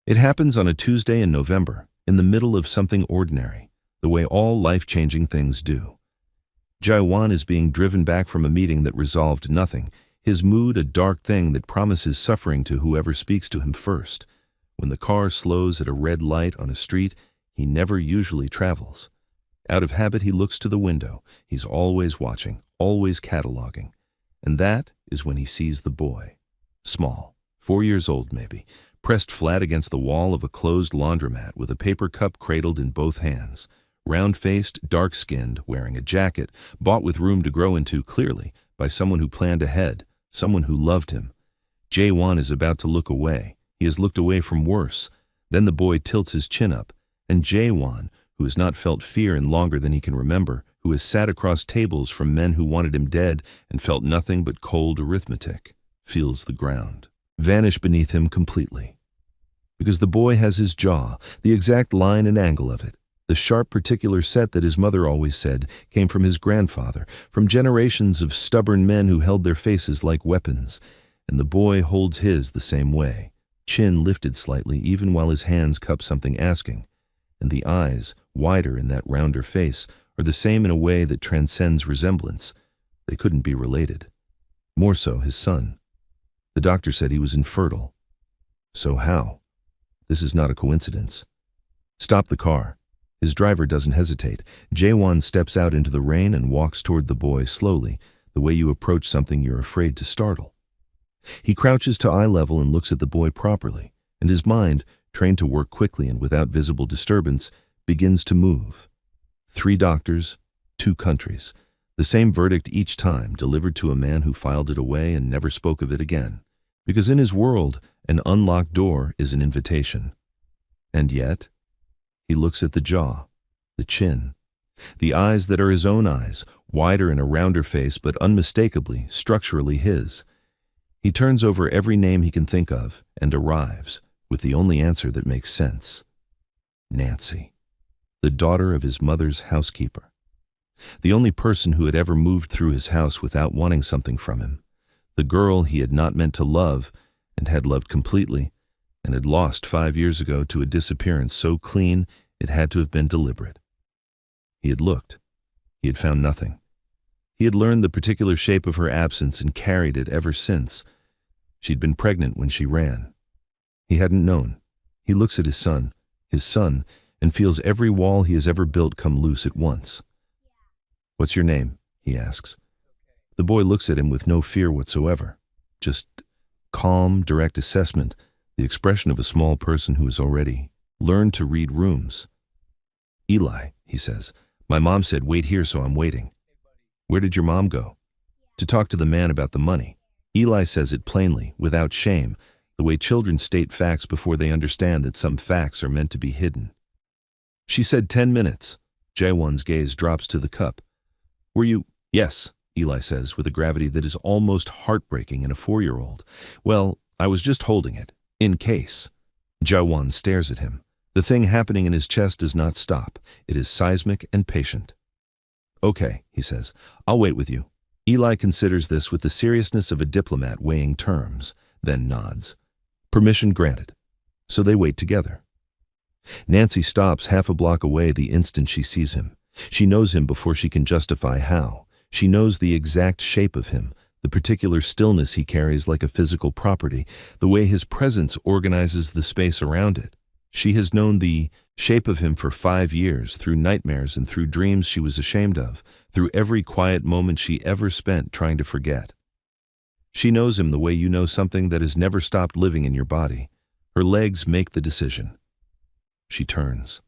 It happens on a Tuesday in November, in the middle of something ordinary, the way all life-changing things do. Jae-won is being driven back from a meeting that resolved nothing, his mood a dark thing that promises suffering to whoever speaks to him first. When the car slows at a red light on a street he never usually travels. Out of habit he looks to the window. He's always watching, always cataloging. And that is when he sees the boy. Small, 4 years old maybe, pressed flat against the wall of a closed laundromat with a paper cup cradled in both hands. Round-faced, dark-skinned, wearing a jacket, bought with room to grow into clearly by someone who planned ahead, someone who loved him. Jae-won is about to look away. He has looked away from worse. Then the boy tilts his chin up, and Jae-won, who has not felt fear in longer than he can remember, who has sat across tables from men who wanted him dead and felt nothing but cold arithmetic, feels the ground vanish beneath him completely. Because the boy has his jaw, the exact line and angle of it, the sharp particular set that his mother always said came from his grandfather, from generations of stubborn men who held their faces like weapons, and the boy holds his the same way, chin lifted slightly even while his hands cup something asking, and the eyes, wider in that rounder face, are the same in a way that transcends resemblance. They couldn't be related. More so his son. The doctor said he was infertile. So how? This is not a coincidence. Stop the car. His driver doesn't hesitate. Jae-won steps out into the rain and walks toward the boy slowly, the way you approach something you're afraid to startle. He crouches to eye level and looks at the boy properly, and his mind, trained to work quickly and without visible disturbance, begins to move. 3 doctors, 2 countries. The same verdict each time, delivered to a man who filed it away and never spoke of it again. Because in his world, an unlocked door is an invitation. And yet, he looks at the jaw, the chin, the eyes that are his own eyes, wider in a rounder face but unmistakably, structurally his. He turns over every name he can think of and arrives with the only answer that makes sense. Nancy, the daughter of his mother's housekeeper. The only person who had ever moved through his house without wanting something from him. The girl he had not meant to love and had loved completely and had lost 5 years ago to a disappearance so clean it had to have been deliberate. He had looked. He had found nothing. He had learned the particular shape of her absence and carried it ever since. She'd been pregnant when she ran. He hadn't known. He looks at his son, and feels every wall he has ever built come loose at once. "What's your name?" he asks. The boy looks at him with no fear whatsoever. Just calm, direct assessment, the expression of a small person who has already learned to read rooms. "Eli," he says. "My mom said wait here, so I'm waiting." "Where did your mom go?" "To talk to the man about the money." Eli says it plainly, without shame, the way children state facts before they understand that some facts are meant to be hidden. "She said 10 minutes. Jae-won's gaze drops to the cup. "Were you—" "Yes," Eli says with a gravity that is almost heartbreaking in a 4-year-old. "Well, I was just holding it, in case." Jae-won stares at him. The thing happening in his chest does not stop. It is seismic and patient. "Okay," he says. "I'll wait with you." Eli considers this with the seriousness of a diplomat weighing terms, then nods. Permission granted. So they wait together. Nancy stops half a block away the instant she sees him. She knows him before she can justify how. She knows the exact shape of him, the particular stillness he carries like a physical property, the way his presence organizes the space around it. She has known the shape of him for 5 years, through nightmares and through dreams she was ashamed of, through every quiet moment she ever spent trying to forget. She knows him the way you know something that has never stopped living in your body. Her legs make the decision. She turns.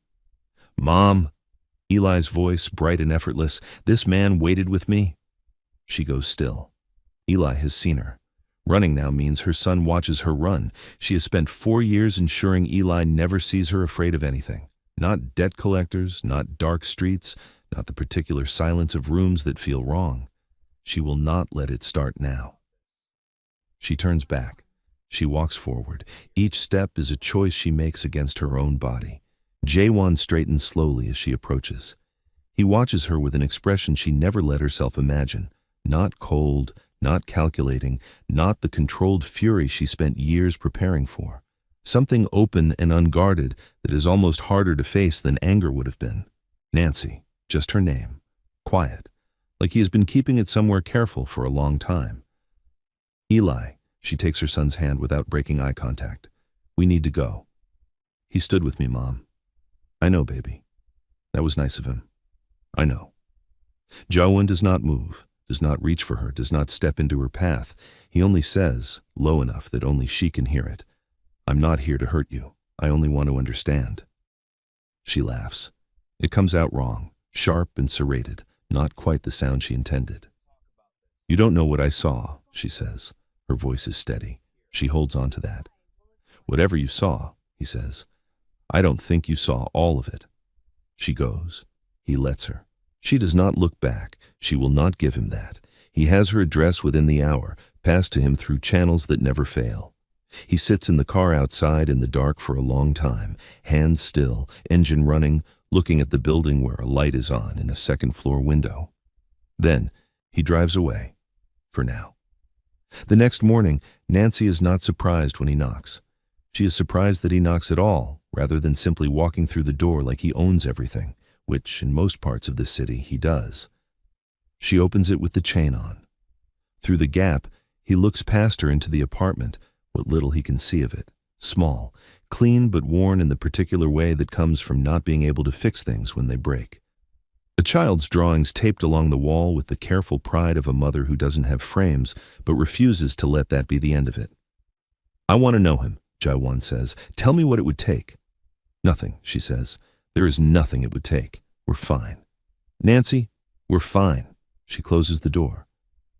"Mom," Eli's voice, bright and effortless, "this man waited with me." She goes still. Eli has seen her. Running now means her son watches her run. She has spent 4 years ensuring Eli never sees her afraid of anything. Not debt collectors, not dark streets, not the particular silence of rooms that feel wrong. She will not let it start now. She turns back. She walks forward. Each step is a choice she makes against her own body. Jae-won straightens slowly as she approaches. He watches her with an expression she never let herself imagine. Not cold, not calculating, not the controlled fury she spent years preparing for. Something open and unguarded that is almost harder to face than anger would have been. Nancy, just her name. Quiet, like he has been keeping it somewhere careful for a long time. Eli, she takes her son's hand without breaking eye contact. We need to go. He stood with me, Mom. I know, baby. That was nice of him. I know. Jawan does not move, does not reach for her, does not step into her path. He only says, low enough that only she can hear it, I'm not here to hurt you. I only want to understand. She laughs. It comes out wrong, sharp and serrated, not quite the sound she intended. You don't know what I saw, she says. Her voice is steady. She holds on to that. Whatever you saw, he says. I don't think you saw all of it. She goes. He lets her. She does not look back. She will not give him that. He has her address within the hour, passed to him through channels that never fail. He sits in the car outside in the dark for a long time, hands still, engine running, looking at the building where a light is on in a second-floor window. Then he drives away, for now. The next morning, Nancy is not surprised when he knocks. She is surprised that he knocks at all, rather than simply walking through the door like he owns everything, which, in most parts of the city, he does. She opens it with the chain on. Through the gap, he looks past her into the apartment, what little he can see of it, small, clean but worn in the particular way that comes from not being able to fix things when they break. A child's drawings taped along the wall with the careful pride of a mother who doesn't have frames but refuses to let that be the end of it. I want to know him, Jawan says. Tell me what it would take. Nothing, she says. There is nothing it would take. We're fine. Nancy, we're fine. She closes the door.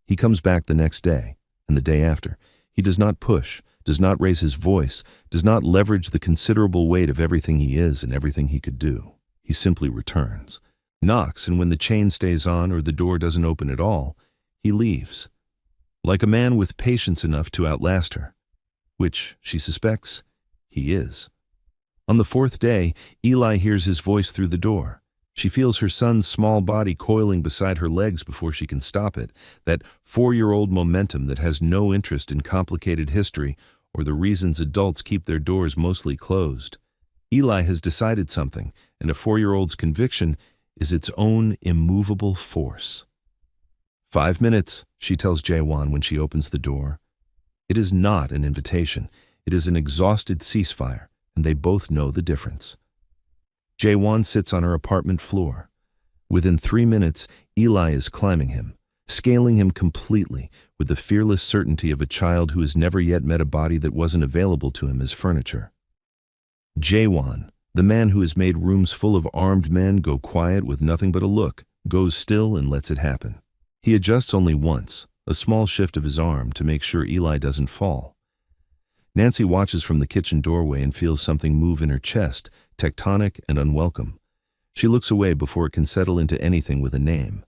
He comes back the next day, and the day after. He does not push, does not raise his voice, does not leverage the considerable weight of everything he is and everything he could do. He simply returns. Knocks, and when the chain stays on or the door doesn't open at all, he leaves. Like a man with patience enough to outlast her. Which, she suspects, he is. On the fourth day, Eli hears his voice through the door. She feels her son's small body coiling beside her legs before she can stop it, that 4-year-old momentum that has no interest in complicated history or the reasons adults keep their doors mostly closed. Eli has decided something, and a 4-year-old's conviction is its own immovable force. 5 minutes, she tells Jawan when she opens the door. It is not an invitation. It is an exhausted ceasefire, and they both know the difference. Jawan sits on her apartment floor. Within 3 minutes, Eli is climbing him, scaling him completely with the fearless certainty of a child who has never yet met a body that wasn't available to him as furniture. Jawan, the man who has made rooms full of armed men go quiet with nothing but a look, goes still and lets it happen. He adjusts only once, a small shift of his arm to make sure Eli doesn't fall. Nancy watches from the kitchen doorway and feels something move in her chest, tectonic and unwelcome. She looks away before it can settle into anything with a name.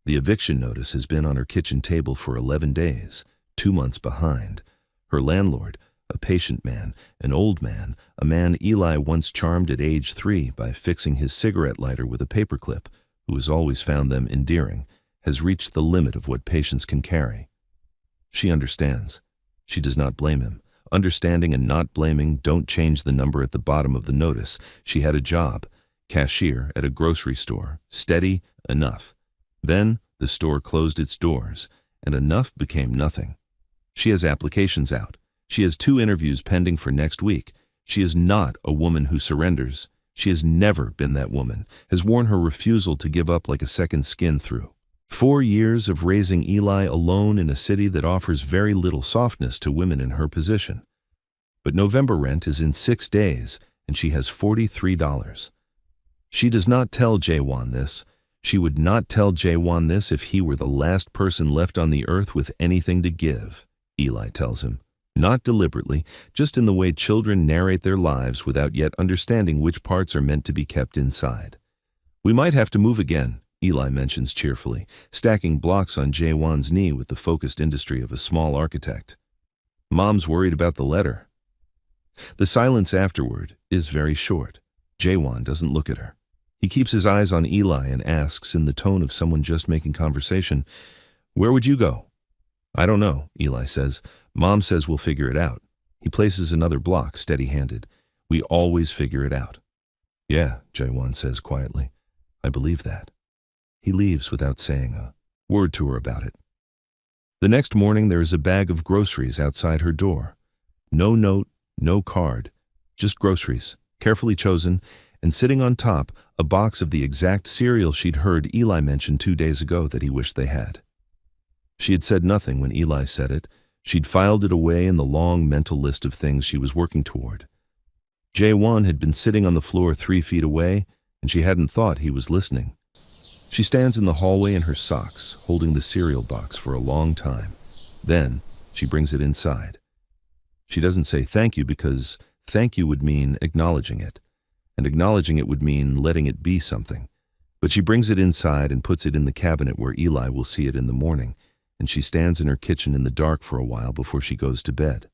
The eviction notice has been on her kitchen table for 11 days, 2 months behind. Her landlord, a patient man, an old man, a man Eli once charmed at age 3 by fixing his cigarette lighter with a paperclip, who has always found them endearing, has reached the limit of what patience can carry. She understands. She does not blame him. Understanding and not blaming don't change the number at the bottom of the notice. She had a job, cashier at a grocery store, steady, enough. Then the store closed its doors, and enough became nothing. She has applications out. She has 2 interviews pending for next week. She is not a woman who surrenders. She has never been that woman, has worn her refusal to give up like a second skin through. 4 years of raising Eli alone in a city that offers very little softness to women in her position. But November rent is in 6 days, and she has $43. She does not tell Jawan this. She would not tell Jawan this if he were the last person left on the earth with anything to give, Eli tells him. Not deliberately, just in the way children narrate their lives without yet understanding which parts are meant to be kept inside. We might have to move again, Eli mentions cheerfully, stacking blocks on Jawan's knee with the focused industry of a small architect. Mom's worried about the letter. The silence afterward is very short. Jawan doesn't look at her. He keeps his eyes on Eli and asks in the tone of someone just making conversation, "Where would you go?" "I don't know," Eli says. "Mom says we'll figure it out." He places another block, steady-handed. We always figure it out. Yeah, Jae-won says quietly. I believe that. He leaves without saying a word to her about it. The next morning there is a bag of groceries outside her door. No note, no card, just groceries, carefully chosen, and sitting on top, a box of the exact cereal she'd heard Eli mention 2 days ago that he wished they had. She had said nothing when Eli said it. She'd filed it away in the long mental list of things she was working toward. Jae-won had been sitting on the floor 3 feet away, and she hadn't thought he was listening. She stands in the hallway in her socks, holding the cereal box for a long time. Then, she brings it inside. She doesn't say thank you because thank you would mean acknowledging it, and acknowledging it would mean letting it be something. But she brings it inside and puts it in the cabinet where Eli will see it in the morning, and she stands in her kitchen in the dark for a while before she goes to bed.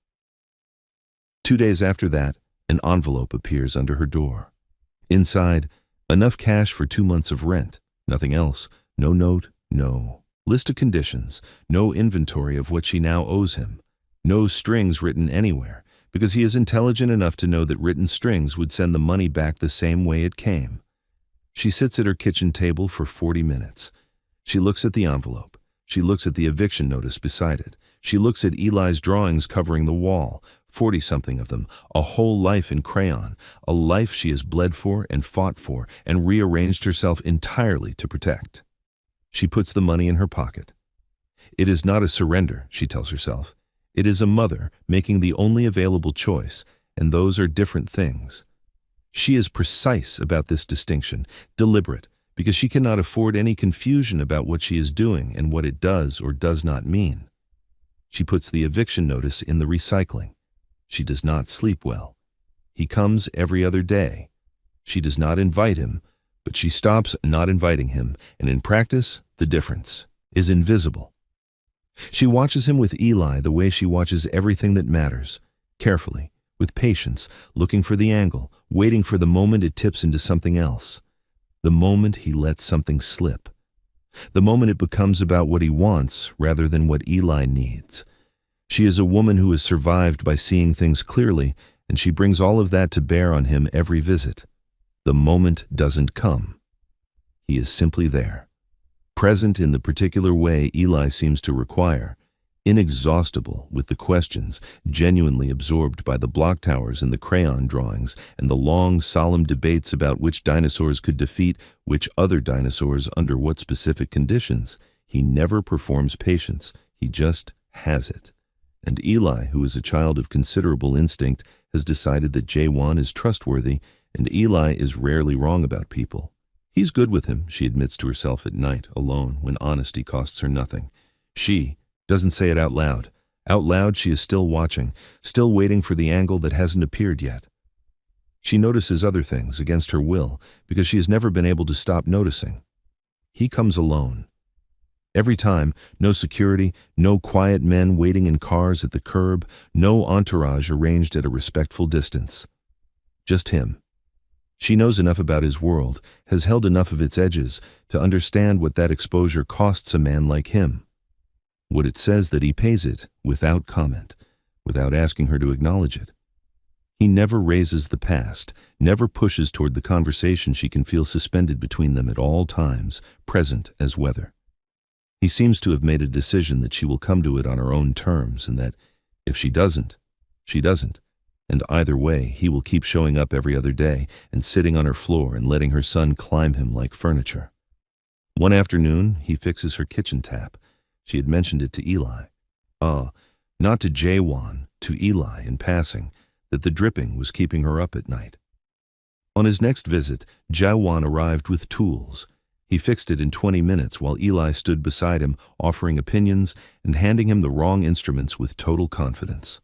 2 days after that, an envelope appears under her door. Inside, enough cash for 2 months of rent. Nothing else. No note, no list of conditions, no inventory of what she now owes him. No strings written anywhere, because he is intelligent enough to know that written strings would send the money back the same way it came. She sits at her kitchen table for 40 minutes. She looks at the envelope. She looks at the eviction notice beside it. She looks at Eli's drawings covering the wall, 40-something of them, a whole life in crayon, a life she has bled for and fought for and rearranged herself entirely to protect. She puts the money in her pocket. It is not a surrender, she tells herself. It is a mother making the only available choice, and those are different things. She is precise about this distinction, deliberate, because she cannot afford any confusion about what she is doing and what it does or does not mean. She puts the eviction notice in the recycling. She does not sleep well. He comes every other day. She does not invite him, but she stops not inviting him, and in practice, the difference is invisible. She watches him with Eli the way she watches everything that matters, carefully, with patience, looking for the angle, waiting for the moment it tips into something else, the moment he lets something slip, the moment it becomes about what he wants rather than what Eli needs. She is a woman who has survived by seeing things clearly, and she brings all of that to bear on him every visit. The moment doesn't come. He is simply there, present in the particular way Eli seems to require, inexhaustible with the questions, genuinely absorbed by the block towers and the crayon drawings and the long, solemn debates about which dinosaurs could defeat which other dinosaurs under what specific conditions. He never performs patience. He just has it. And Eli, who is a child of considerable instinct, has decided that Jae-won is trustworthy, and Eli is rarely wrong about people. He's good with him, she admits to herself at night, alone, when honesty costs her nothing. She doesn't say it out loud. Out loud, she is still watching, still waiting for the angle that hasn't appeared yet. She notices other things against her will, because she has never been able to stop noticing. He comes alone. Every time, no security, no quiet men waiting in cars at the curb, no entourage arranged at a respectful distance. Just him. She knows enough about his world, has held enough of its edges, to understand what that exposure costs a man like him. What it says that he pays it, without comment, without asking her to acknowledge it. He never raises the past, never pushes toward the conversation she can feel suspended between them at all times, present as weather. He seems to have made a decision that she will come to it on her own terms, and that, if she doesn't, she doesn't, and either way, he will keep showing up every other day and sitting on her floor and letting her son climb him like furniture. One afternoon, he fixes her kitchen tap. She had mentioned it to Eli. Not to Jae-won, to Eli in passing, that the dripping was keeping her up at night. On his next visit, Jae-won arrived with tools. He fixed it in 20 minutes while Eli stood beside him, offering opinions and handing him the wrong instruments with total confidence.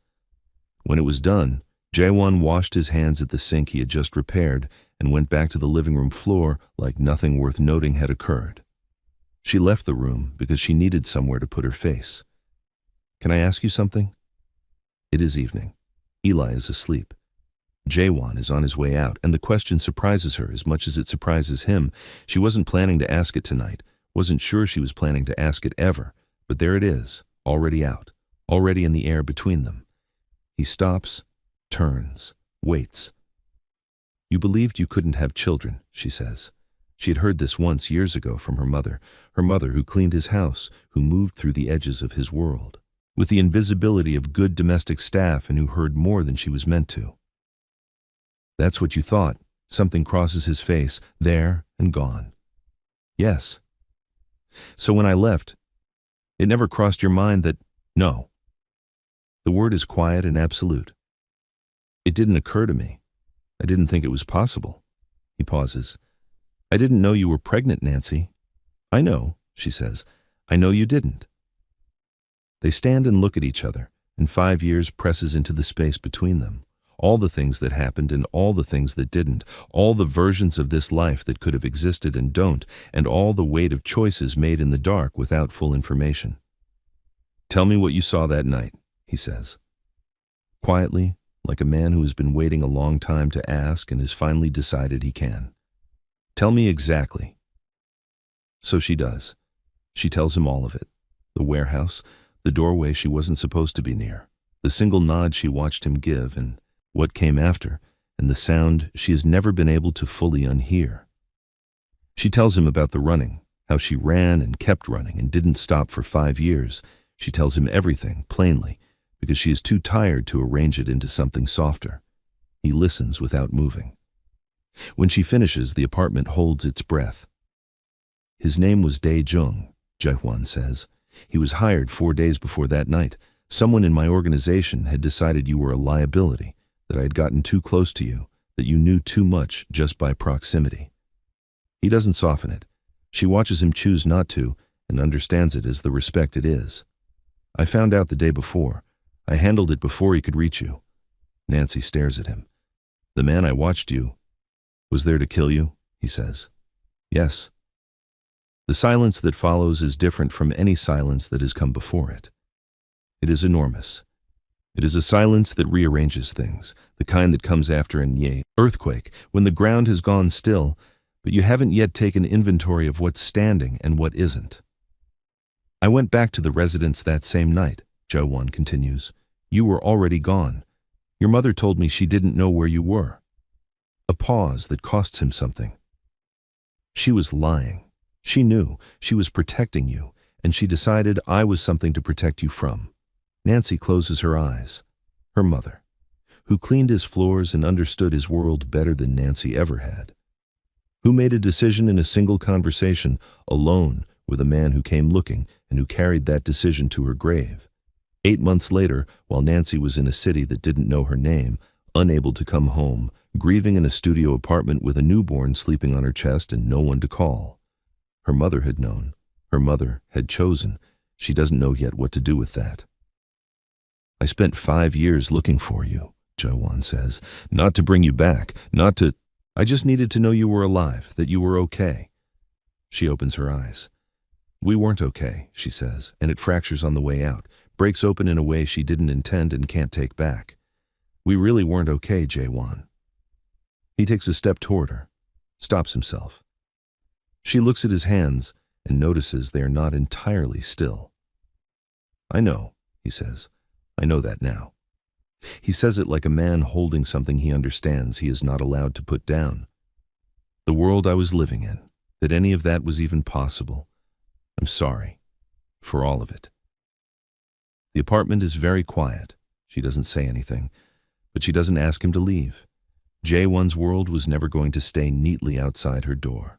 When it was done, Jae-won washed his hands at the sink he had just repaired and went back to the living room floor like nothing worth noting had occurred. She left the room because she needed somewhere to put her face. "Can I ask you something?" It is evening. Eli is asleep. Jae-won is on his way out, and the question surprises her as much as it surprises him. She wasn't planning to ask it tonight, wasn't sure she was planning to ask it ever, but there it is, already out, already in the air between them. He stops, turns, waits. You believed you couldn't have children, she says. She had heard this once years ago from her mother who cleaned his house, who moved through the edges of his world, with the invisibility of good domestic staff and who heard more than she was meant to. That's what you thought. Something crosses his face, there and gone. Yes. So when I left, it never crossed your mind that, no. The word is quiet and absolute. It didn't occur to me. I didn't think it was possible. He pauses. I didn't know you were pregnant, Nancy. I know, she says. I know you didn't. They stand and look at each other, and 5 years presses into the space between them. All the things that happened and all the things that didn't, all the versions of this life that could have existed and don't, and all the weight of choices made in the dark without full information. Tell me what you saw that night, he says. Quietly, like a man who has been waiting a long time to ask and has finally decided he can. Tell me exactly. So she does. She tells him all of it. The warehouse, the doorway she wasn't supposed to be near, the single nod she watched him give, and what came after, and the sound she has never been able to fully unhear. She tells him about the running, how she ran and kept running and didn't stop for 5 years. She tells him everything, plainly, because she is too tired to arrange it into something softer. He listens without moving. When she finishes, the apartment holds its breath. His name was Dae Jung, Jae-hwan says. He was hired 4 days before that night. Someone in my organization had decided you were a liability, that I had gotten too close to you, that you knew too much just by proximity. He doesn't soften it. She watches him choose not to and understands it as the respect it is. I found out the day before. I handled it before he could reach you. Nancy stares at him. The man I watched you was there to kill you, he says. Yes. The silence that follows is different from any silence that has come before it. It is enormous. It is a silence that rearranges things, the kind that comes after an earthquake, when the ground has gone still, but you haven't yet taken inventory of what's standing and what isn't. I went back to the residence that same night, Jae-won continues. You were already gone. Your mother told me she didn't know where you were. A pause that costs him something. She was lying. She knew. She was protecting you, and she decided I was something to protect you from. Nancy closes her eyes. Her mother, who cleaned his floors and understood his world better than Nancy ever had. Who made a decision in a single conversation, alone with a man who came looking and who carried that decision to her grave. 8 months later, while Nancy was in a city that didn't know her name, unable to come home, grieving in a studio apartment with a newborn sleeping on her chest and no one to call. Her mother had known. Her mother had chosen. She doesn't know yet what to do with that. I spent 5 years looking for you, Jae-won says. Not to bring you back, not to... I just needed to know you were alive, that you were okay. She opens her eyes. We weren't okay, she says, and it fractures on the way out, breaks open in a way she didn't intend and can't take back. We really weren't okay, Jae-won. He takes a step toward her, stops himself. She looks at his hands and notices they are not entirely still. I know, he says. I know that now. He says it like a man holding something he understands he is not allowed to put down. The world I was living in, that any of that was even possible. I'm sorry for all of it. The apartment is very quiet. She doesn't say anything, but she doesn't ask him to leave. Jae-won's world was never going to stay neatly outside her door.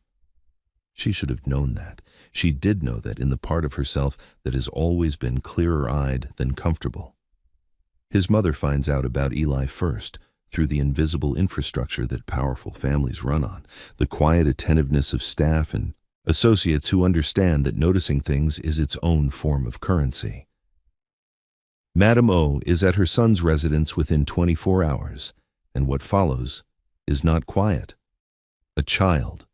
She should have known that. She did know that in the part of herself that has always been clearer-eyed than comfortable. His mother finds out about Eli first, through the invisible infrastructure that powerful families run on, the quiet attentiveness of staff and associates who understand that noticing things is its own form of currency. Madame O is at her son's residence within 24 hours, and what follows is not quiet. A child.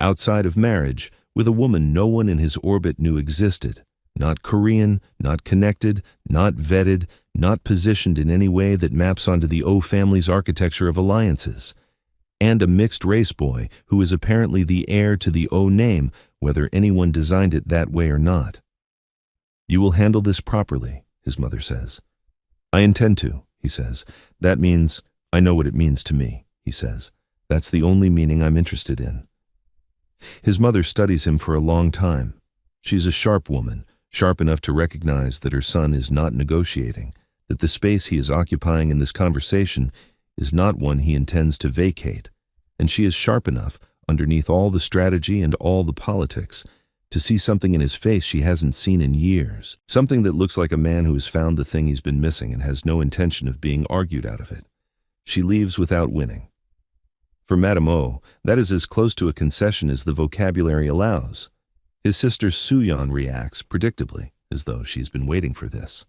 Outside of marriage, with a woman no one in his orbit knew existed, not Korean, not connected, not vetted, not positioned in any way that maps onto the O family's architecture of alliances, and a mixed-race boy who is apparently the heir to the O name, whether anyone designed it that way or not. You will handle this properly, his mother says. I intend to, he says. That means, I know what it means to me, he says. That's the only meaning I'm interested in. His mother studies him for a long time. She's a sharp woman, sharp enough to recognize that her son is not negotiating, that the space he is occupying in this conversation is not one he intends to vacate, and she is sharp enough, underneath all the strategy and all the politics, to see something in his face she hasn't seen in years, something that looks like a man who has found the thing he's been missing and has no intention of being argued out of it. She leaves without winning. For Madame O, that is as close to a concession as the vocabulary allows. His sister Suyon reacts, predictably, as though she's been waiting for this.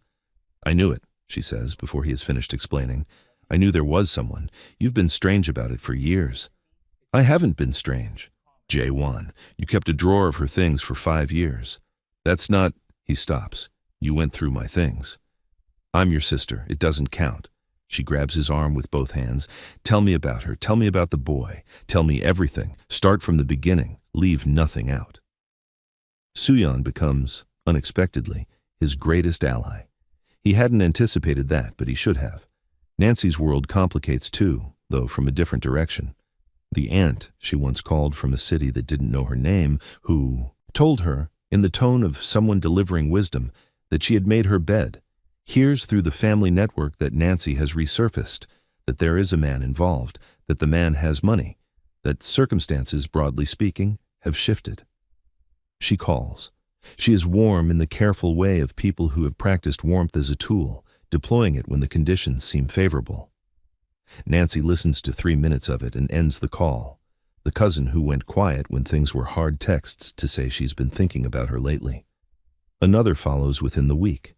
I knew it, she says, before he has finished explaining. I knew there was someone. You've been strange about it for years. I haven't been strange. Jae-won, you kept a drawer of her things for 5 years. That's not... He stops. You went through my things. I'm your sister. It doesn't count. She grabs his arm with both hands. Tell me about her. Tell me about the boy. Tell me everything. Start from the beginning. Leave nothing out. Suyon becomes, unexpectedly, his greatest ally. He hadn't anticipated that, but he should have. Nancy's world complicates too, though from a different direction. The aunt she once called from a city that didn't know her name, who told her, in the tone of someone delivering wisdom, that she had made her bed, hears through the family network that Nancy has resurfaced, that there is a man involved, that the man has money, that circumstances, broadly speaking, have shifted. She calls. She is warm in the careful way of people who have practiced warmth as a tool, deploying it when the conditions seem favorable. Nancy listens to 3 minutes of it and ends the call, the cousin who went quiet when things were hard texts to say she's been thinking about her lately. Another follows within the week.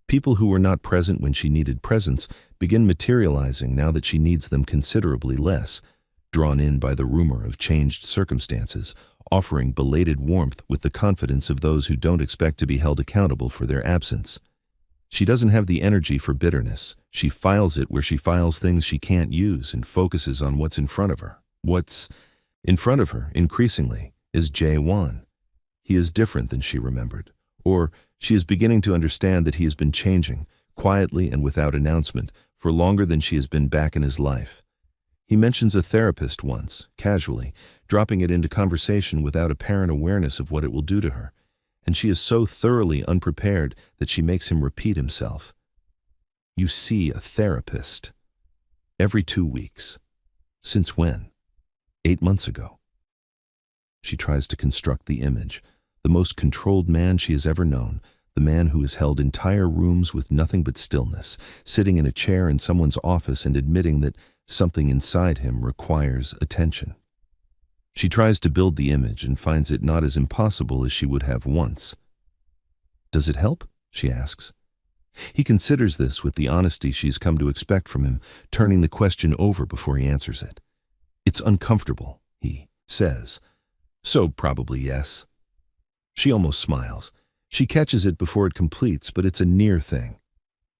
People who were not present when she needed presence begin materializing now that she needs them considerably less, drawn in by the rumor of changed circumstances, offering belated warmth with the confidence of those who don't expect to be held accountable for their absence. She doesn't have the energy for bitterness. She files it where she files things she can't use and focuses on what's in front of her. What's in front of her, increasingly, is Jae-won. He is different than she remembered. Or she is beginning to understand that he has been changing, quietly and without announcement, for longer than she has been back in his life. He mentions a therapist once, casually, dropping it into conversation without apparent awareness of what it will do to her, and she is so thoroughly unprepared that she makes him repeat himself. You see a therapist. Every 2 weeks. Since when? 8 months ago. She tries to construct the image, the most controlled man she has ever known, the man who has held entire rooms with nothing but stillness, sitting in a chair in someone's office and admitting that something inside him requires attention. She tries to build the image and finds it not as impossible as she would have once. Does it help? She asks. He considers this with the honesty she's come to expect from him, turning the question over before he answers it. It's uncomfortable, he says. So probably yes. She almost smiles. She catches it before it completes, but it's a near thing.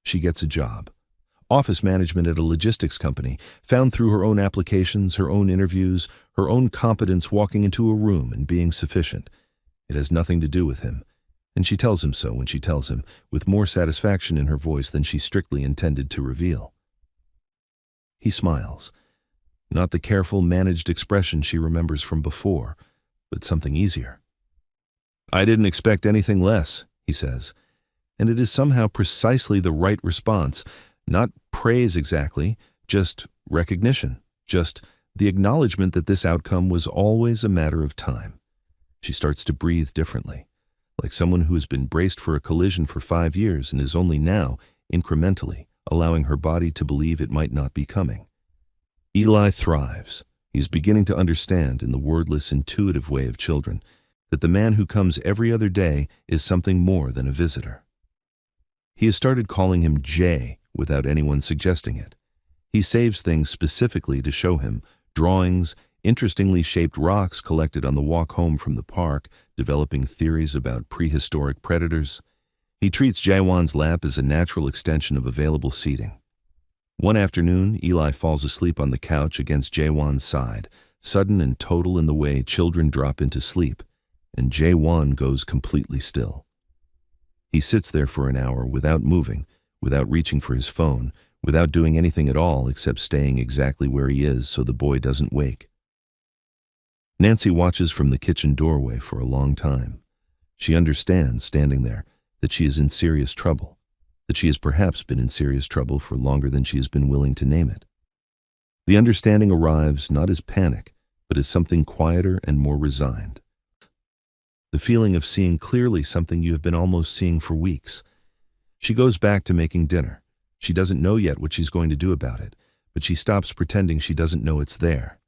She gets a job. Office management at a logistics company, found through her own applications, her own interviews, her own competence walking into a room and being sufficient. It has nothing to do with him, and she tells him so when she tells him, with more satisfaction in her voice than she strictly intended to reveal. He smiles. Not the careful, managed expression she remembers from before, but something easier. I didn't expect anything less, he says, and it is somehow precisely the right response. Not praise exactly, just recognition, just the acknowledgement that this outcome was always a matter of time. She starts to breathe differently, like someone who has been braced for a collision for 5 years and is only now, incrementally, allowing her body to believe it might not be coming. Eli thrives. He's beginning to understand, in the wordless, intuitive way of children, that the man who comes every other day is something more than a visitor. He has started calling him Jay without anyone suggesting it. He saves things specifically to show him, drawings, interestingly shaped rocks collected on the walk home from the park, developing theories about prehistoric predators. He treats Jae-won's lap as a natural extension of available seating. One afternoon, Eli falls asleep on the couch against Jae-won's side, sudden and total in the way children drop into sleep, and Jae-won goes completely still. He sits there for an hour without moving, without reaching for his phone, without doing anything at all except staying exactly where he is so the boy doesn't wake. Nancy watches from the kitchen doorway for a long time. She understands, standing there, that she is in serious trouble, that she has perhaps been in serious trouble for longer than she has been willing to name it. The understanding arrives not as panic, but as something quieter and more resigned. The feeling of seeing clearly something you have been almost seeing for weeks. She goes back to making dinner. She doesn't know yet what she's going to do about it, but she stops pretending she doesn't know it's there.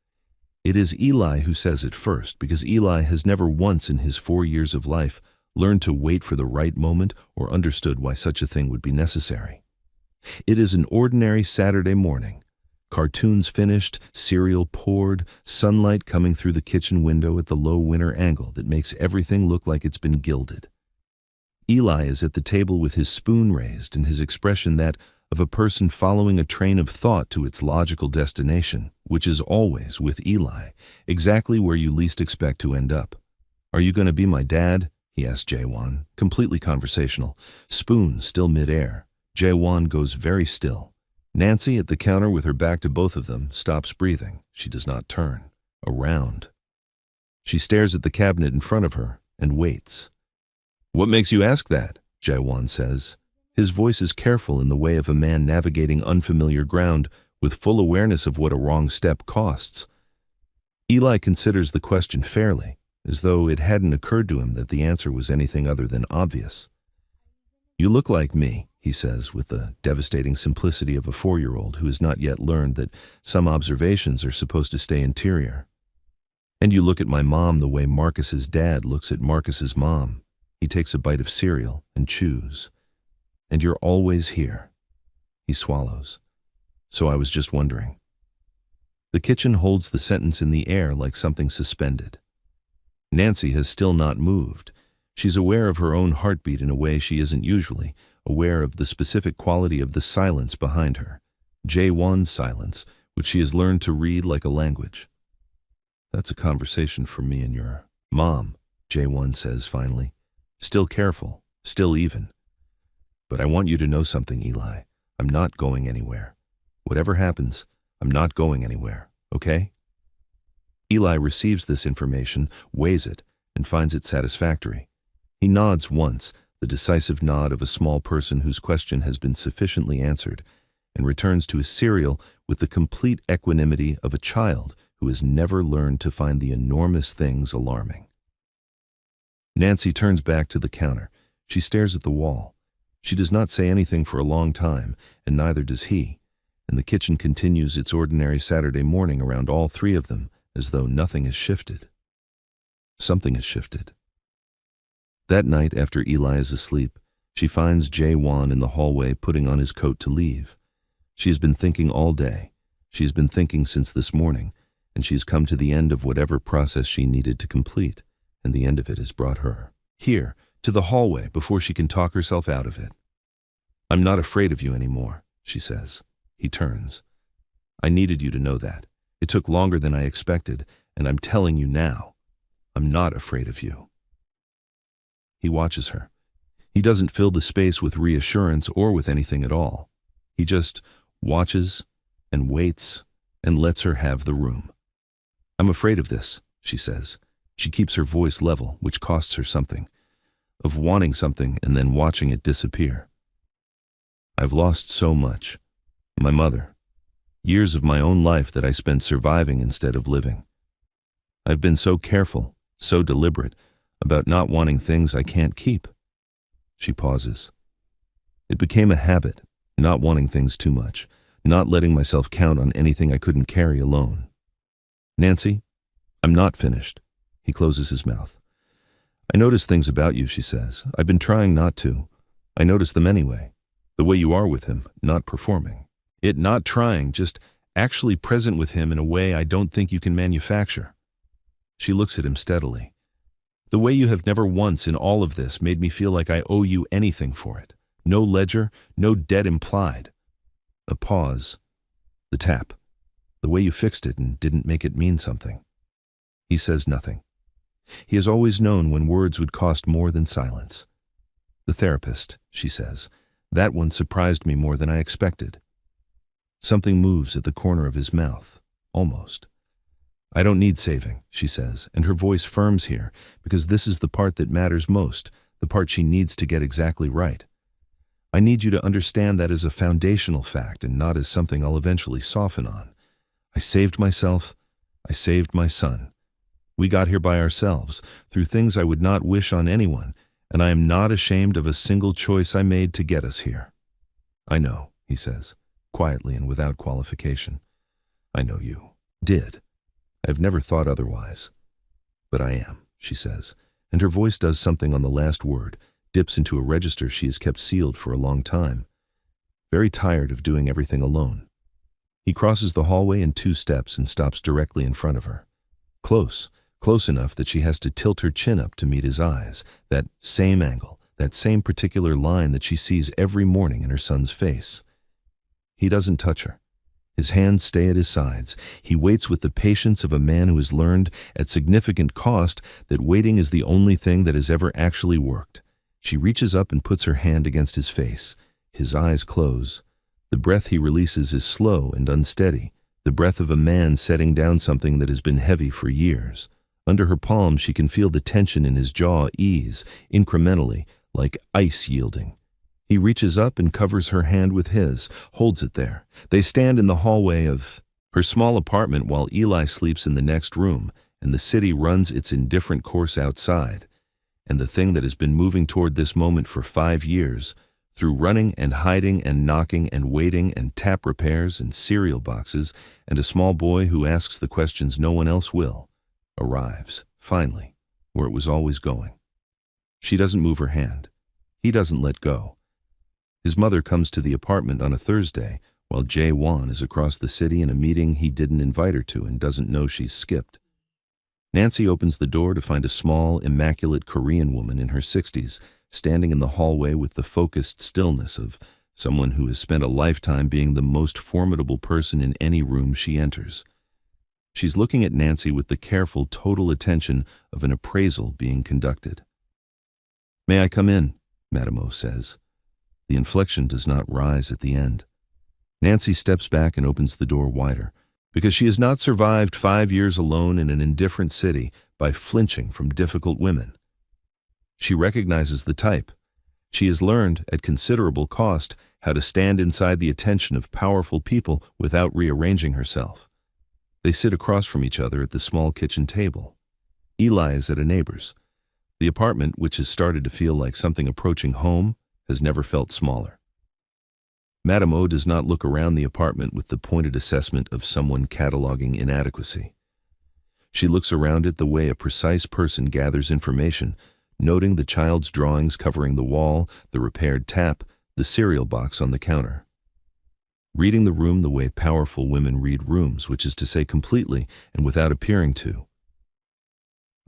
It is Eli who says it first, because Eli has never once in his 4 years of life learned to wait for the right moment or understood why such a thing would be necessary. It is an ordinary Saturday morning. Cartoons finished, cereal poured, sunlight coming through the kitchen window at the low winter angle that makes everything look like it's been gilded. Eli is at the table with his spoon raised and his expression that of a person following a train of thought to its logical destination, which is always, with Eli, exactly where you least expect to end up. "Are you going to be my dad?" he asks Jaewon, completely conversational, spoon still mid-air. Jaewon goes very still. Nancy, at the counter with her back to both of them, stops breathing. She does not turn around. She stares at the cabinet in front of her and waits. "What makes you ask that?" Jaewon says. His voice is careful in the way of a man navigating unfamiliar ground with full awareness of what a wrong step costs. Eli considers the question fairly, as though it hadn't occurred to him that the answer was anything other than obvious. "You look like me," he says with the devastating simplicity of a 4-year-old who has not yet learned that some observations are supposed to stay interior. "And you look at my mom the way Marcus's dad looks at Marcus's mom." He takes a bite of cereal and chews. "And you're always here." He swallows. "So I was just wondering." The kitchen holds the sentence in the air like something suspended. Nancy has still not moved. She's aware of her own heartbeat in a way she isn't usually, aware of the specific quality of the silence behind her. Jaewon's silence, which she has learned to read like a language. "That's a conversation for me and your mom," Jaewon says finally. Still careful, still even. "But I want you to know something, Eli. I'm not going anywhere. Whatever happens, I'm not going anywhere, okay?" Eli receives this information, weighs it, and finds it satisfactory. He nods once, the decisive nod of a small person whose question has been sufficiently answered, and returns to his cereal with the complete equanimity of a child who has never learned to find the enormous things alarming. Nancy turns back to the counter. She stares at the wall. She does not say anything for a long time, and neither does he, and the kitchen continues its ordinary Saturday morning around all three of them, as though nothing has shifted. Something has shifted. That night, after Eli is asleep, she finds Jaewon in the hallway putting on his coat to leave. She has been thinking all day. She's been thinking since this morning, and she's come to the end of whatever process she needed to complete, and the end of it has brought her here, to the hallway, before she can talk herself out of it. "I'm not afraid of you anymore," she says. He turns. "I needed you to know that. It took longer than I expected, and I'm telling you now. I'm not afraid of you." He watches her. He doesn't fill the space with reassurance or with anything at all. He just watches and waits and lets her have the room. "I'm afraid of this," she says. She keeps her voice level, which costs her something, of wanting something and then watching it disappear. "I've lost so much. My mother. Years of my own life that I spent surviving instead of living. I've been so careful, so deliberate, about not wanting things I can't keep." She pauses. "It became a habit, not wanting things too much, not letting myself count on anything I couldn't carry alone." "Nancy, I'm not finished." He closes his mouth. "I notice things about you," she says. "I've been trying not to. I notice them anyway. The way you are with him, not performing. It not trying, just actually present with him in a way I don't think you can manufacture." She looks at him steadily. "The way you have never once in all of this made me feel like I owe you anything for it. No ledger, no debt implied." A pause. The tap. The way you fixed it and didn't make it mean something. He says nothing. He has always known when words would cost more than silence. "The therapist," she says. "That one surprised me more than I expected." Something moves at the corner of his mouth, almost. I don't need saving, she says, and her voice firms here, because this is the part that matters most, the part she needs to get exactly right. I need you to understand that as a foundational fact and not as something I'll eventually soften on. I saved myself. I saved my son. We got here by ourselves, through things I would not wish on anyone, and I am not ashamed of a single choice I made to get us here. I know, he says, quietly and without qualification. I know you did. I've never thought otherwise. But I am, she says, and her voice does something on the last word, dips into a register she has kept sealed for a long time. Very tired of doing everything alone. He crosses the hallway in 2 steps and stops directly in front of her. Close enough that she has to tilt her chin up to meet his eyes, that same angle, that same particular line that she sees every morning in her son's face. He doesn't touch her. His hands stay at his sides. He waits with the patience of a man who has learned, at significant cost, that waiting is the only thing that has ever actually worked. She reaches up and puts her hand against his face. His eyes close. The breath he releases is slow and unsteady, the breath of a man setting down something that has been heavy for years. Under her palm, she can feel the tension in his jaw ease, incrementally, like ice yielding. He reaches up and covers her hand with his, holds it there. They stand in the hallway of her small apartment while Eli sleeps in the next room, and the city runs its indifferent course outside. And the thing that has been moving toward this moment for 5 years, through running and hiding and knocking and waiting and tap repairs and cereal boxes and a small boy who asks the questions no one else will, arrives, finally, where it was always going. She doesn't move her hand. He doesn't let go. His mother comes to the apartment on a Thursday, while Jae-won is across the city in a meeting he didn't invite her to and doesn't know she's skipped. Nancy opens the door to find a small, immaculate Korean woman in her 60s, standing in the hallway with the focused stillness of someone who has spent a lifetime being the most formidable person in any room she enters. She's looking at Nancy with the careful, total attention of an appraisal being conducted. "May I come in?" Madame O says. The inflection does not rise at the end. Nancy steps back and opens the door wider, because she has not survived 5 years alone in an indifferent city by flinching from difficult women. She recognizes the type. She has learned, at considerable cost, how to stand inside the attention of powerful people without rearranging herself. They sit across from each other at the small kitchen table. Eli is at a neighbor's. The apartment, which has started to feel like something approaching home, has never felt smaller. Madame O does not look around the apartment with the pointed assessment of someone cataloging inadequacy. She looks around it the way a precise person gathers information, noting the child's drawings covering the wall, the repaired tap, the cereal box on the counter. Reading the room the way powerful women read rooms, which is to say completely and without appearing to.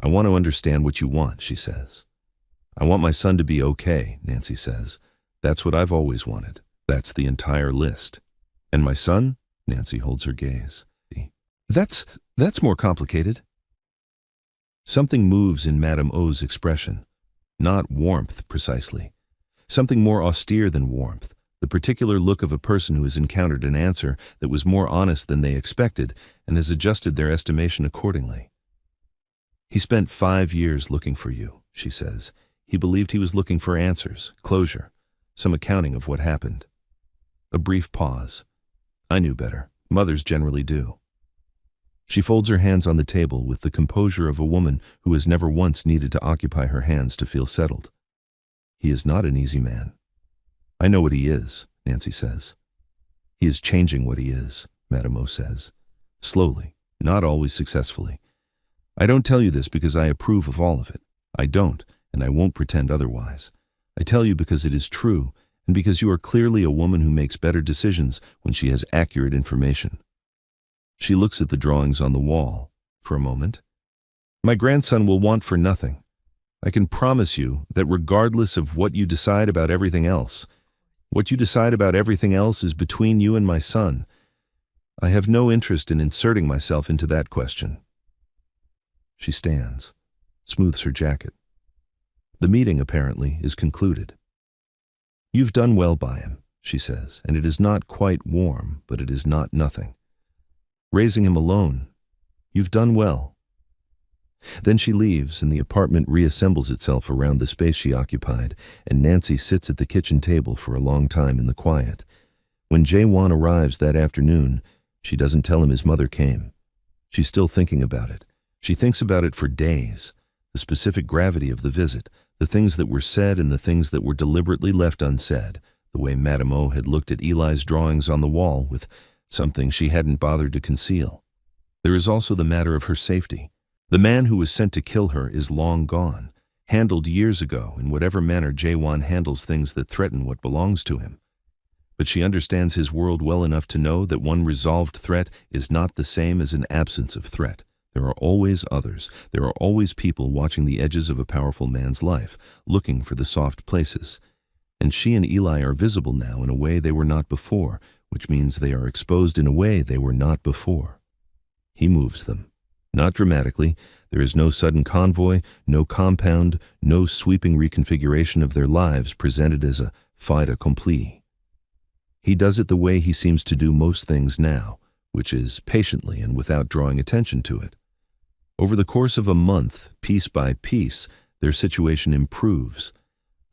"I want to understand what you want," she says. "I want my son to be okay," Nancy says. "That's what I've always wanted. That's the entire list." "And my son?" Nancy holds her gaze. That's more complicated." Something moves in Madame O's expression. Not warmth, precisely. Something more austere than warmth, the particular look of a person who has encountered an answer that was more honest than they expected and has adjusted their estimation accordingly. "He spent 5 years looking for you," she says. "He believed he was looking for answers, closure, some accounting of what happened." A brief pause. "I knew better. Mothers generally do." She folds her hands on the table with the composure of a woman who has never once needed to occupy her hands to feel settled. "He is not an easy man." "I know what he is," Nancy says. "He is changing what he is," Madame O says. Slowly, not always successfully. "I don't tell you this because I approve of all of it. I don't, and I won't pretend otherwise. I tell you because it is true, and because you are clearly a woman who makes better decisions when she has accurate information." She looks at the drawings on the wall for a moment. "My grandson will want for nothing. I can promise you that regardless of what you decide about everything else, what you decide about everything else is between you and my son. I have no interest in inserting myself into that question." She stands, smooths her jacket. The meeting, apparently, is concluded. "You've done well by him," she says, and it is not quite warm, but it is not nothing. Raising him alone, you've done well. Then she leaves, and the apartment reassembles itself around the space she occupied, and Nancy sits at the kitchen table for a long time in the quiet. When Jae-won arrives that afternoon, she doesn't tell him his mother came. She's still thinking about it. She thinks about it for days. The specific gravity of the visit, the things that were said and the things that were deliberately left unsaid, the way Madame O had looked at Eli's drawings on the wall with something she hadn't bothered to conceal. There is also the matter of her safety. The man who was sent to kill her is long gone, handled years ago in whatever manner Jae-won handles things that threaten what belongs to him. But she understands his world well enough to know that one resolved threat is not the same as an absence of threat. There are always others. There are always people watching the edges of a powerful man's life, looking for the soft places. And she and Eli are visible now in a way they were not before, which means they are exposed in a way they were not before. He moves them. Not dramatically. There is no sudden convoy, no compound, no sweeping reconfiguration of their lives presented as a fait accompli. He does it the way he seems to do most things now, which is patiently and without drawing attention to it. Over the course of a month, piece by piece, their situation improves.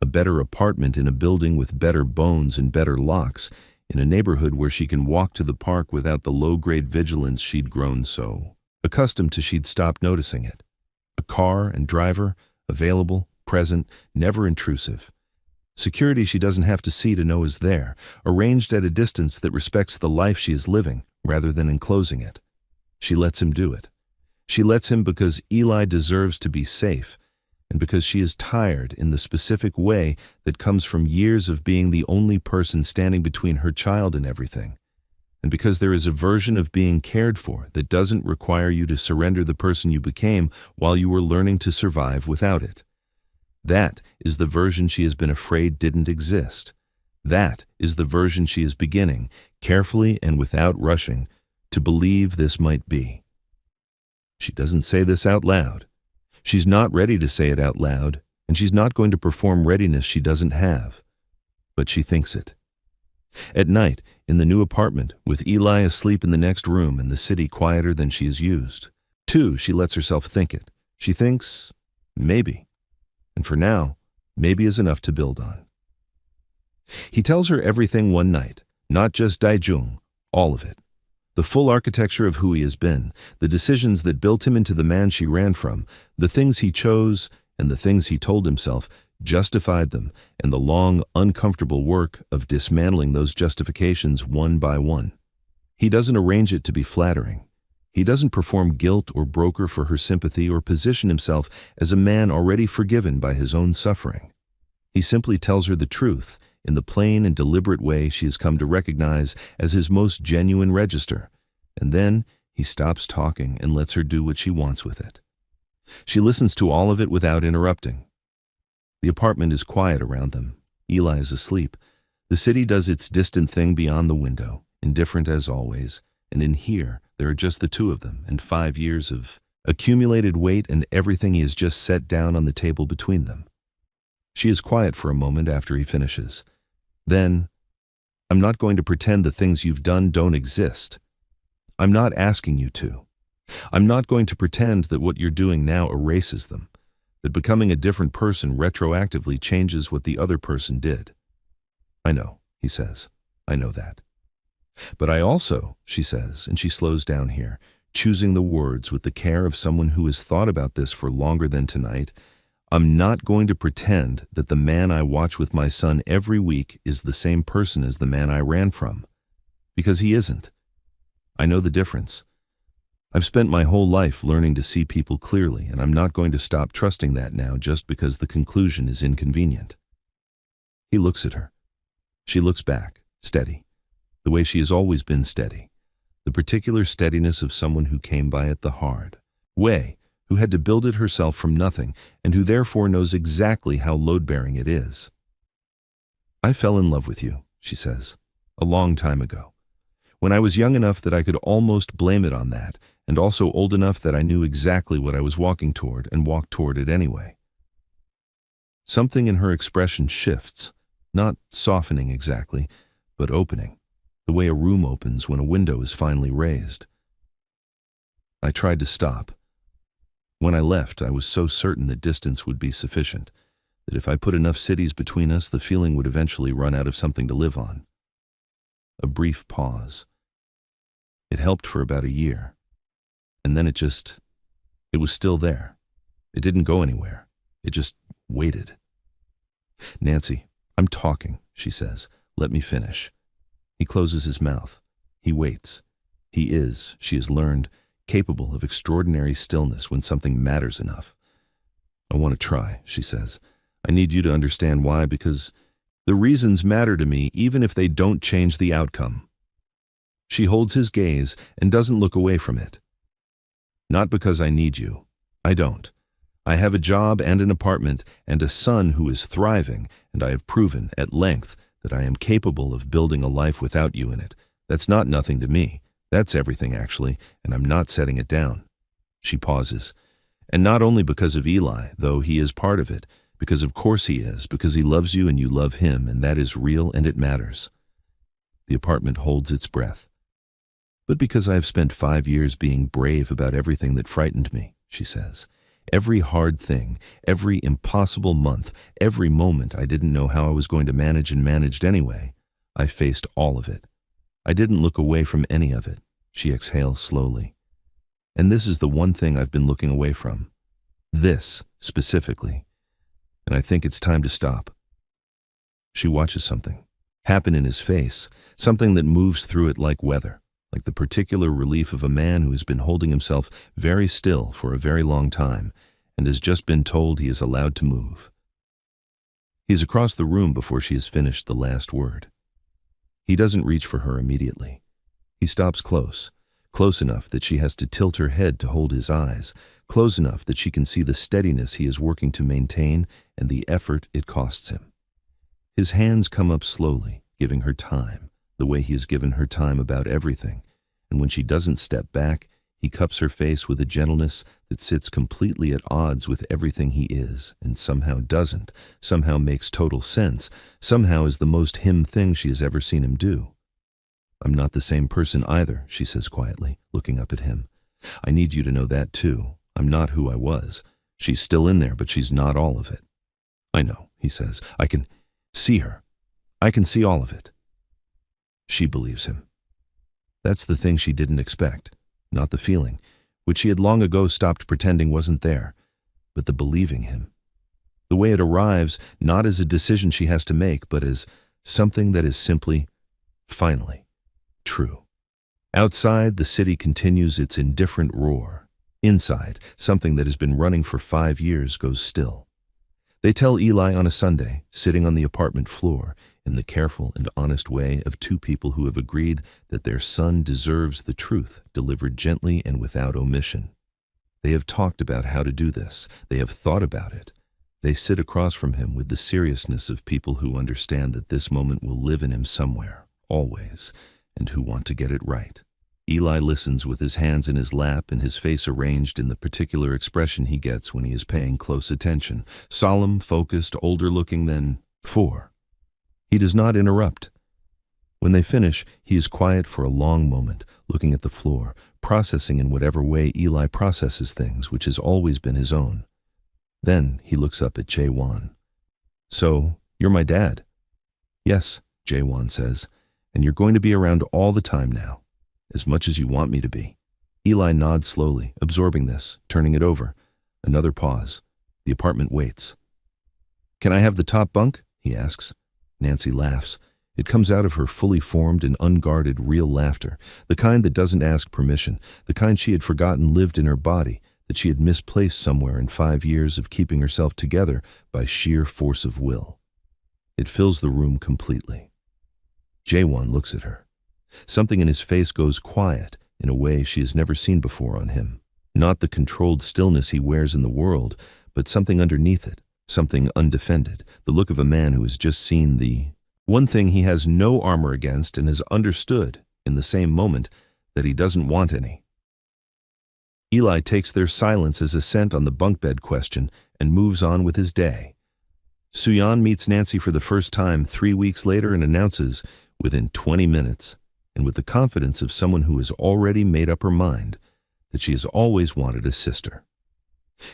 A better apartment in a building with better bones and better locks, in a neighborhood where she can walk to the park without the low-grade vigilance she'd grown so accustomed to she'd stopped noticing it. A car and driver, available, present, never intrusive. Security she doesn't have to see to know is there, arranged at a distance that respects the life she is living rather than enclosing it. She lets him do it. She lets him because Eli deserves to be safe, and because she is tired in the specific way that comes from years of being the only person standing between her child and everything, and because there is a version of being cared for that doesn't require you to surrender the person you became while you were learning to survive without it. That is the version she has been afraid didn't exist. That is the version she is beginning, carefully and without rushing, to believe this might be. She doesn't say this out loud. She's not ready to say it out loud, and she's not going to perform readiness she doesn't have. But she thinks it. At night, in the new apartment, with Eli asleep in the next room and the city quieter than she is used, too, she lets herself think it. She thinks, maybe. And for now, maybe is enough to build on. He tells her everything one night, not just Daijung, all of it. The full architecture of who he has been, the decisions that built him into the man she ran from, the things he chose and the things he told himself justified them, and the long, uncomfortable work of dismantling those justifications one by one. He doesn't arrange it to be flattering. He doesn't perform guilt or broker for her sympathy or position himself as a man already forgiven by his own suffering. He simply tells her the truth in the plain and deliberate way she has come to recognize as his most genuine register, and then he stops talking and lets her do what she wants with it. She listens to all of it without interrupting. The apartment is quiet around them. Eli is asleep. The city does its distant thing beyond the window, indifferent as always, and in here there are just the two of them and 5 years of accumulated weight and everything he has just set down on the table between them. She is quiet for a moment after he finishes. Then, I'm not going to pretend the things you've done don't exist. I'm not asking you to. I'm not going to pretend that what you're doing now erases them, that becoming a different person retroactively changes what the other person did. I know, he says. I know that. But I also, she says, and she slows down here, choosing the words with the care of someone who has thought about this for longer than tonight, I'm not going to pretend that the man I watch with my son every week is the same person as the man I ran from. Because he isn't. I know the difference. I've spent my whole life learning to see people clearly, and I'm not going to stop trusting that now just because the conclusion is inconvenient. He looks at her. She looks back, steady, the way she has always been steady, the particular steadiness of someone who came by it the hard way, who had to build it herself from nothing, and who therefore knows exactly how load-bearing it is. I fell in love with you, she says, a long time ago, when I was young enough that I could almost blame it on that, and also old enough that I knew exactly what I was walking toward and walked toward it anyway. Something in her expression shifts, not softening exactly, but opening, the way a room opens when a window is finally raised. I tried to stop. When I left, I was so certain that distance would be sufficient, that if I put enough cities between us, the feeling would eventually run out of something to live on. A brief pause. It helped for about a year. And then it was still there. It didn't go anywhere. It just waited. "Nancy, I'm talking," she says. "Let me finish." He closes his mouth. He waits. He is, she has learned, capable of extraordinary stillness when something matters enough. "I want to try," she says. "I need you to understand why, because the reasons matter to me even if they don't change the outcome." She holds his gaze and doesn't look away from it. "Not because I need you. I don't. I have a job and an apartment and a son who is thriving, and I have proven, at length, that I am capable of building a life without you in it. That's not nothing to me. That's everything, actually, and I'm not setting it down." She pauses. "And not only because of Eli, though he is part of it, because of course he is, because he loves you and you love him, and that is real and it matters." The apartment holds its breath. "But because I have spent 5 years being brave about everything that frightened me," she says. "Every hard thing, every impossible month, every moment I didn't know how I was going to manage and managed anyway. I faced all of it. I didn't look away from any of it." She exhales slowly. "And this is the one thing I've been looking away from. This, specifically. And I think it's time to stop." She watches something happen in his face, something that moves through it like weather, like the particular relief of a man who has been holding himself very still for a very long time and has just been told he is allowed to move. He's across the room before she has finished the last word. He doesn't reach for her immediately. He stops close enough that she has to tilt her head to hold his eyes, close enough that she can see the steadiness he is working to maintain and the effort it costs him. His hands come up slowly, giving her time, the way he has given her time about everything, and when she doesn't step back, he cups her face with a gentleness that sits completely at odds with everything he is, and somehow doesn't, somehow makes total sense, somehow is the most him thing she has ever seen him do. "I'm not the same person either," she says quietly, looking up at him. "I need you to know that too. I'm not who I was. She's still in there, but she's not all of it." "I know," he says. "I can see her. I can see all of it." She believes him. That's the thing she didn't expect. Not the feeling, which she had long ago stopped pretending wasn't there, but the believing him. The way it arrives, not as a decision she has to make, but as something that is simply, finally, true. Outside, the city continues its indifferent roar. Inside, something that has been running for 5 years goes still. They tell Eli on a Sunday, sitting on the apartment floor, in the careful and honest way of two people who have agreed that their son deserves the truth delivered gently and without omission. They have talked about how to do this. They have thought about it. They sit across from him with the seriousness of people who understand that this moment will live in him somewhere, always, and who want to get it right. Eli listens with his hands in his lap and his face arranged in the particular expression he gets when he is paying close attention, solemn, focused, older-looking than 4. He does not interrupt. When they finish, he is quiet for a long moment, looking at the floor, processing in whatever way Eli processes things, which has always been his own. Then he looks up at Jae-won. "So, you're my dad?" "Yes," Jae-won says, "and you're going to be around all the time now, as much as you want me to be." Eli nods slowly, absorbing this, turning it over. Another pause. The apartment waits. "Can I have the top bunk?" he asks. Nancy laughs. It comes out of her fully formed and unguarded real laughter, the kind that doesn't ask permission, the kind she had forgotten lived in her body, that she had misplaced somewhere in 5 years of keeping herself together by sheer force of will. It fills the room completely. Jae-won looks at her. Something in his face goes quiet in a way she has never seen before on him. Not the controlled stillness he wears in the world, but something underneath it, something undefended, the look of a man who has just seen the one thing he has no armor against and has understood, in the same moment, that he doesn't want any. Eli takes their silence as assent on the bunk bed question and moves on with his day. Suyeon meets Nancy for the first time 3 weeks later and announces, within 20 minutes, and with the confidence of someone who has already made up her mind that she has always wanted a sister.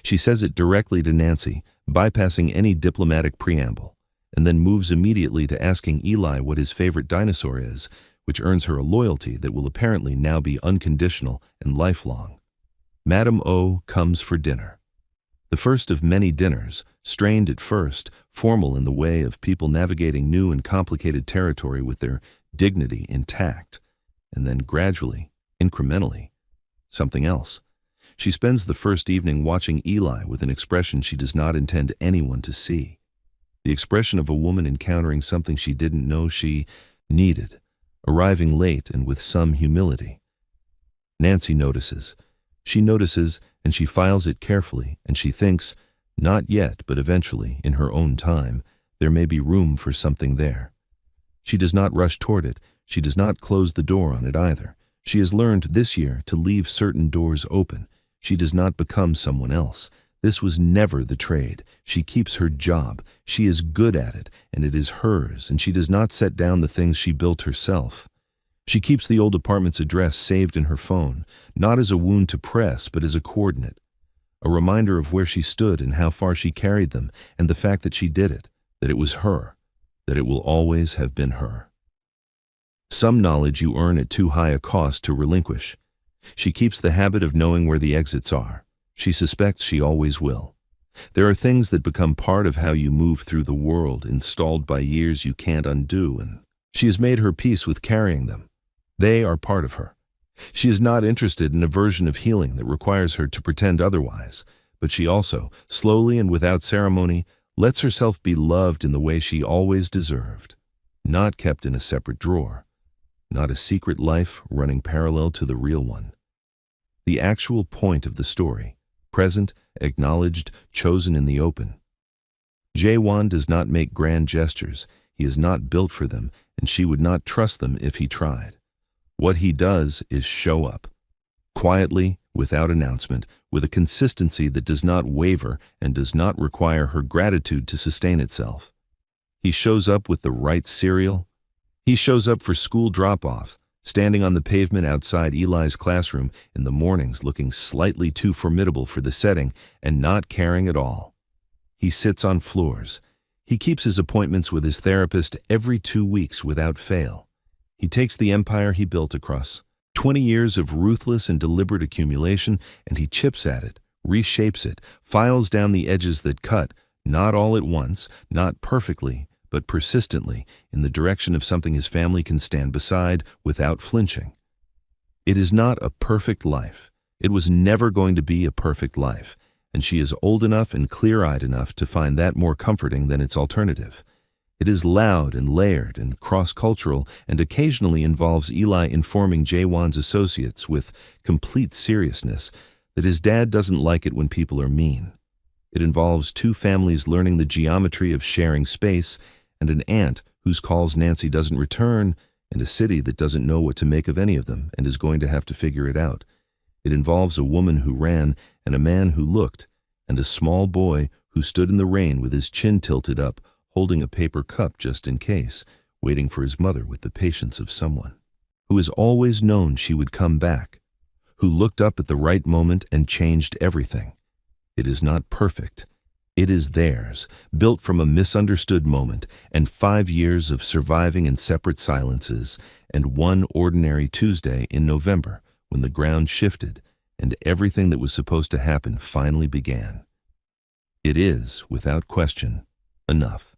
She says it directly to Nancy, bypassing any diplomatic preamble, and then moves immediately to asking Eli what his favorite dinosaur is, which earns her a loyalty that will apparently now be unconditional and lifelong. Madame O comes for dinner. The first of many dinners, strained at first, formal in the way of people navigating new and complicated territory with their dignity intact, and then gradually, incrementally, something else. She spends the first evening watching Eli with an expression she does not intend anyone to see. The expression of a woman encountering something she didn't know she needed, arriving late and with some humility. Nancy notices. She notices, and she files it carefully, and she thinks, not yet, but eventually, in her own time, there may be room for something there. She does not rush toward it. She does not close the door on it either. She has learned this year to leave certain doors open. She does not become someone else. This was never the trade. She keeps her job. She is good at it, and it is hers, and she does not set down the things she built herself. She keeps the old apartment's address saved in her phone, not as a wound to press, but as a coordinate, a reminder of where she stood and how far she carried them, and the fact that she did it, that it was her, that it will always have been her. Some knowledge you earn at too high a cost to relinquish. She keeps the habit of knowing where the exits are. She suspects she always will. There are things that become part of how you move through the world, installed by years you can't undo, and she has made her peace with carrying them. They are part of her. She is not interested in a version of healing that requires her to pretend otherwise, but she also, slowly and without ceremony, lets herself be loved in the way she always deserved, not kept in a separate drawer, not a secret life running parallel to the real one. The actual point of the story, present, acknowledged, chosen in the open. Jae-won does not make grand gestures. He is not built for them, and she would not trust them if he tried. What he does is show up, quietly, without announcement, with a consistency that does not waver and does not require her gratitude to sustain itself. He shows up with the right cereal. He shows up for school drop-off, standing on the pavement outside Eli's classroom in the mornings looking slightly too formidable for the setting and not caring at all. He sits on floors. He keeps his appointments with his therapist every 2 weeks without fail. He takes the empire he built across 20 years of ruthless and deliberate accumulation, and he chips at it, reshapes it, files down the edges that cut, not all at once, not perfectly, but persistently, in the direction of something his family can stand beside without flinching. It is not a perfect life. It was never going to be a perfect life, and she is old enough and clear-eyed enough to find that more comforting than its alternative. It is loud and layered and cross-cultural, and occasionally involves Eli informing Jae-won's associates with complete seriousness that his dad doesn't like it when people are mean. It involves two families learning the geometry of sharing space, and an aunt whose calls Nancy doesn't return, and a city that doesn't know what to make of any of them and is going to have to figure it out. It involves a woman who ran and a man who looked, and a small boy who stood in the rain with his chin tilted up, holding a paper cup just in case, waiting for his mother with the patience of someone who has always known she would come back, who looked up at the right moment and changed everything. It is not perfect. It is theirs, built from a misunderstood moment and 5 years of surviving in separate silences, and one ordinary Tuesday in November when the ground shifted and everything that was supposed to happen finally began. It is, without question, enough.